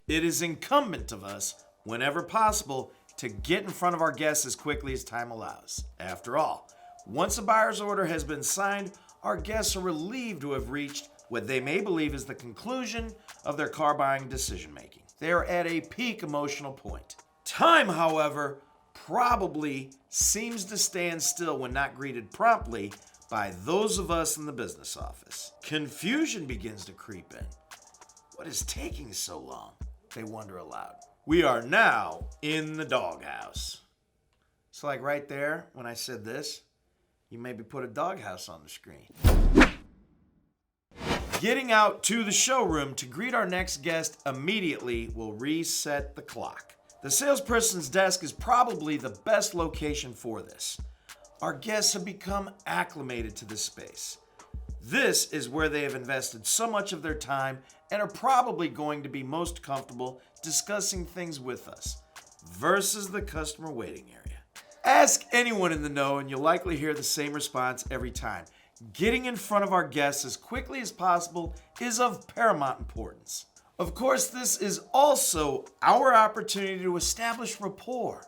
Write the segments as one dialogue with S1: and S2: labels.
S1: It is incumbent of us, whenever possible, to get in front of our guests as quickly as time allows. After all, once a buyer's order has been signed, our guests are relieved to have reached what they may believe is the conclusion of their car buying decision making. They are at a peak emotional point. Time, however, probably seems to stand still when not greeted promptly by those of us in the business office. Confusion begins to creep in. What is taking so long? They wonder aloud. We are now in the doghouse. So like right there, when I said this, you maybe put a doghouse on the screen. Getting out to the showroom to greet our next guest immediately will reset the clock. The salesperson's desk is probably the best location for this. Our guests have become acclimated to this space. This is where they have invested so much of their time and are probably going to be most comfortable discussing things with us, versus the customer waiting area. Ask anyone in the know and you'll likely hear the same response every time. Getting in front of our guests as quickly as possible is of paramount importance. Of course, this is also our opportunity to establish rapport.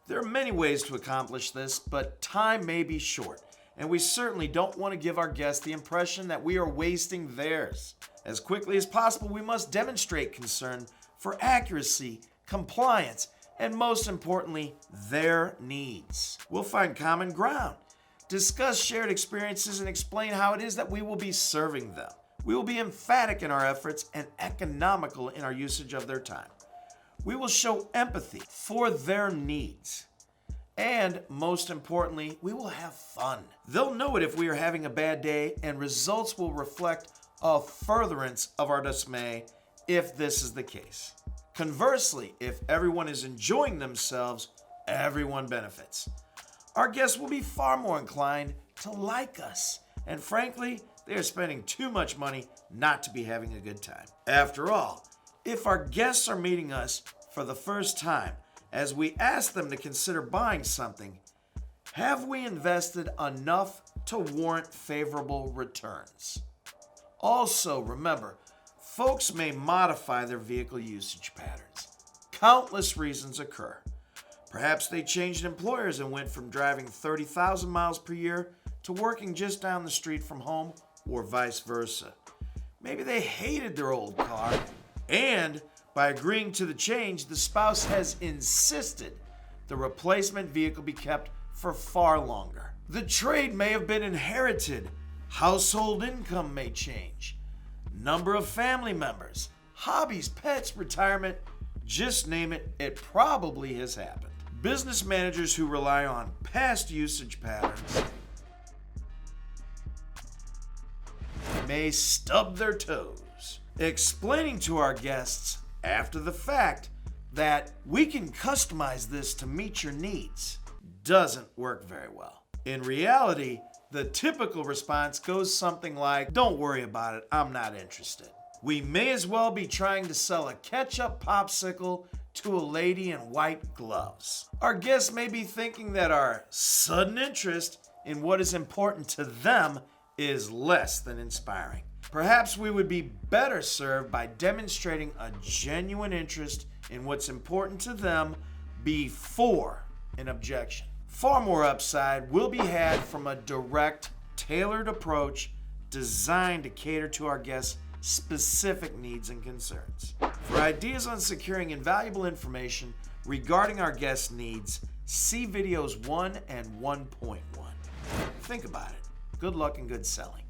S1: There are many ways to accomplish this, but time may be short, and we certainly don't want to give our guests the impression that we are wasting theirs. As quickly as possible, we must demonstrate concern for accuracy, compliance, and most importantly, their needs. We'll find common ground, discuss shared experiences, and explain how it is that we will be serving them. We will be emphatic in our efforts and economical in our usage of their time. We will show empathy for their needs. And most importantly, we will have fun. They'll know it if we are having a bad day, and results will reflect a furtherance of our dismay if this is the case. Conversely, if everyone is enjoying themselves, everyone benefits. Our guests will be far more inclined to like us, and frankly, they are spending too much money not to be having a good time. After all, if our guests are meeting us for the first time, as we ask them to consider buying something, have we invested enough to warrant favorable returns? Also, remember, folks may modify their vehicle usage patterns. Countless reasons occur. Perhaps they changed employers and went from driving 30,000 miles per year to working just down the street from home, or vice versa. Maybe they hated their old car, and by agreeing to the change, the spouse has insisted the replacement vehicle be kept for far longer. The trade may have been inherited. Household income may change. Number of family members, hobbies, pets, retirement, just name it, it probably has happened. Business managers who rely on past usage patterns may stub their toes. Explaining to our guests after the fact that we can customize this to meet your needs doesn't work very well. In reality, the typical response goes something like, "Don't worry about it, I'm not interested." We may as well be trying to sell a ketchup popsicle to a lady in white gloves. Our guests may be thinking that our sudden interest in what is important to them is less than inspiring. Perhaps we would be better served by demonstrating a genuine interest in what's important to them before an objection. Far more upside will be had from a direct, tailored approach designed to cater to our guests' specific needs and concerns. For ideas on securing invaluable information regarding our guests' needs, see videos 1 and 1.1. Think about it. Good luck and good selling.